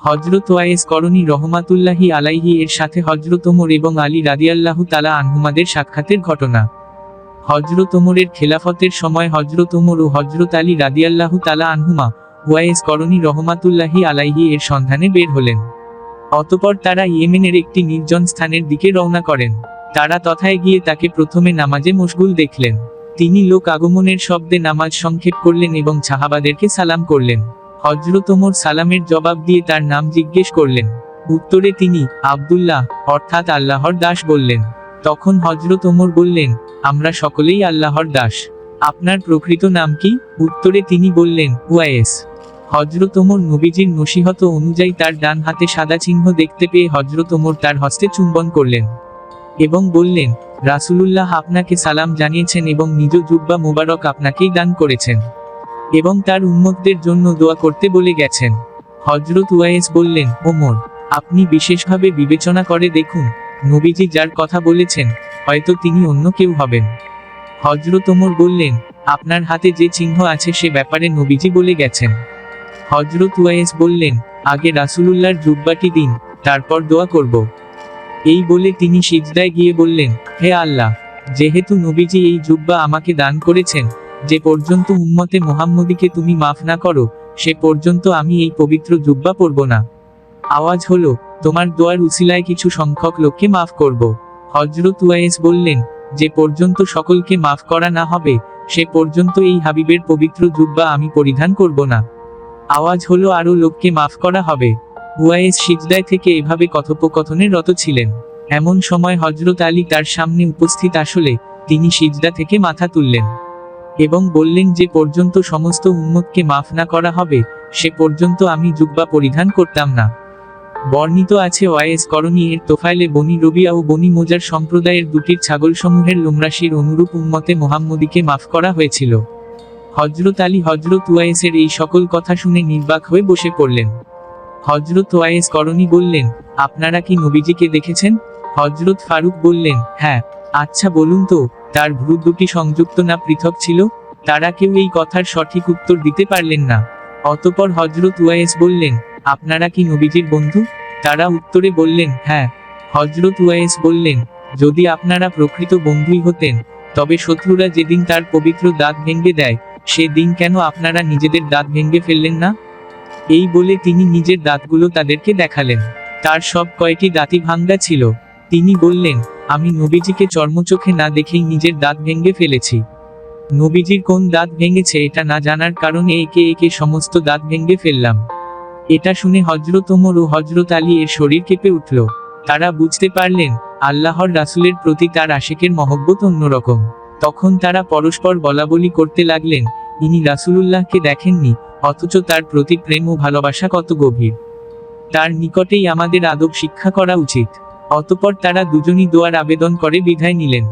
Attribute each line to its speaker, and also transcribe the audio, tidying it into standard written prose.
Speaker 1: হযরত wise করনী রহমাতুল্লাহি আলাইহি এর সাথে হযরত ওমর এবং আলী রাদিয়াল্লাহু তাআলা আনহুমাদের সাক্ষাতের ঘটনা। হযরত ওমরের খেলাফতের সময় হযরত ওমর ও হযরত আলী রাদিয়াল্লাহু তাআলা আনহুমা ওয়াইস করনী রহমাতুল্লাহি আলাইহি এর সন্ধানে বের হলেন। অতঃপর তারা ইয়েমেনের একটি নির্জন স্থানের দিকে রওনা করেন। তারা তথায় গিয়ে তাকে প্রথমে নামাজে মশগুল দেখলেন। তিনি লোক আগমনের শব্দে নামাজ সংক্ষেপ করলেন এবং সাহাবাদেরকে সালাম করলেন। হযরত ওমর সালামের জবাব দিয়ে তার নাম জিজ্ঞেস করলেন। উত্তরে তিনি আব্দুল্লাহ অর্থাৎ আল্লাহর দাস বললেন। তখন হযরত ওমর বললেন, আমরা সকলেই আল্লাহর দাস। আপনার প্রকৃত নাম কি? উত্তরে তিনি বললেন, ওয়াইস। হযরত ওমর নবীজির নসিহত অনুযায়ী তার ডান হাতে সাদা চিহ্ন দেখতে পেয়ে হযরত ওমর তার হস্তে চুম্বন করলেন এবং বললেন, রাসূলুল্লাহ আপনাকে সালাম জানিয়েছেন এবং নিজ জুব্বা মোবারক আপনাকেই দান করেছেন এবং তার উম্মতদের জন্য দোয়া করতে বলে গেছেন। হযরত ওয়াইস বললেন, ওমর, আপনি বিশেষভাবে বিবেচনা করে দেখুন, নবীজি যার কথা বলেছেন, হয়তো তিনি অন্য কেউ হবেন। হযরত ওমর বললেন, আপনার হাতে যে চিহ্ন আছে সে ব্যাপারে নবীজি বলে গেছেন। হযরত ওয়াইস বললেন, আগে রাসূলুল্লাহর জুব্বাটি দিন, তারপর দোয়া করব। এই বলে তিনি সিজদায় গিয়ে বললেন, হে আল্লাহ, যেহেতু নবীজি এই জুব্বা আমাকে দান করেছেন, যে পর্যন্ত উম্মতে মুহাম্মদীকে তুমি মাফ না করো, সে পর্যন্ত আমি এই পবিত্র জুব্বা পরব না। আওয়াজ হলো, তোমার দোয়ার উসিলায় কিছু সংখ্যক লোককে মাফ করব। হযরত ওয়াইস বললেন, যে পর্যন্ত সকলকে মাফ করা না হবে, সে পর্যন্ত এই হাবিবের পবিত্র জুব্বা আমি পরিধান করব না। আওয়াজ হলো, আরো লোককে মাফ করা হবে। ওয়াইস সিজদায় থেকে এভাবে কথোপকথনে রত ছিলেন। এমন সময় হযরত আলী তার সামনে উপস্থিত আসলে তিনি সিজদা থেকে মাথা তুললেন এবং বললেন, যে পর্যন্ত সমস্ত উম্মতকে মাফ না করা হবে, সে পর্যন্ত আমি জুব্বা পরিধান করতাম না। বর্ণিত আছে ওয়াইস করনী এর তোফাইলে বনি রবিয়া ও বনি মোজার সম্প্রদায়ের দুটির ছাগলসমূহের লোমরাশির অনুরূপ উম্মতে মুহাম্মদীকে মাফ করা হয়েছিল। হযরত আলী হযরত ওয়াইসের এই সকল কথা শুনে নির্বাক হয়ে বসে পড়লেন। হযরত ওয়াইস করনী বললেন, আপনারা কি নবীজিকে দেখেছেন? হযরত ফারুক বললেন, হ্যাঁ। আচ্ছা বলুন তো, তার ভ্রু দুটি সংযুক্ত না পৃথক ছিল? তারা কেউ এই কথার সঠিক উত্তর দিতে পারলেন না। অতঃপর হযরত ওয়াইস বললেন, আপনারা কি নবীজির বন্ধু? তারা উত্তরে বললেন, হ্যাঁ। হযরত ওয়াইস বললেন, যদি আপনারা প্রকৃত বন্ধুই হতেন, তবে শত্রুরা যেদিন তার পবিত্র দাঁত ভেঙে দেয়, সে দিন কেন আপনারা নিজেদের দাঁত ভেঙে ফেললেন না? এই বলে তিনি নিজের দাঁতগুলো তাদেরকে দেখালেন। তার সব কয়টি দাঁতই ভাঙ্গা ছিল। তিনি বললেন, আমি নবীজিকে চর্মচোখে না দেখেই নিজের দাঁত ভেঙে ফেলেছি। নবীজির কোন দাঁত ভেঙেছে এটা না জানার কারণে একে একে সমস্ত দাঁত ভেঙে ফেললাম। এটা শুনে হযরত ওমর ও হযরত আলী এর শরীর কেঁপে উঠল। তারা বুঝতে পারলেন, আল্লাহর রাসূলের প্রতি তার আশিকের মহব্বত অন্যরকম। তখন তারা পরস্পর বলাবলি করতে লাগলেন, ইনি রাসূলুল্লাহকে দেখেননি, অথচ তার প্রতি প্রেম ও ভালোবাসা কত গভীর। তার নিকটেই আমাদের আদব শিক্ষা করা উচিত। অতঃপর তারা দুজনই দোয়ার আবেদন করে বিদায় নিলেন।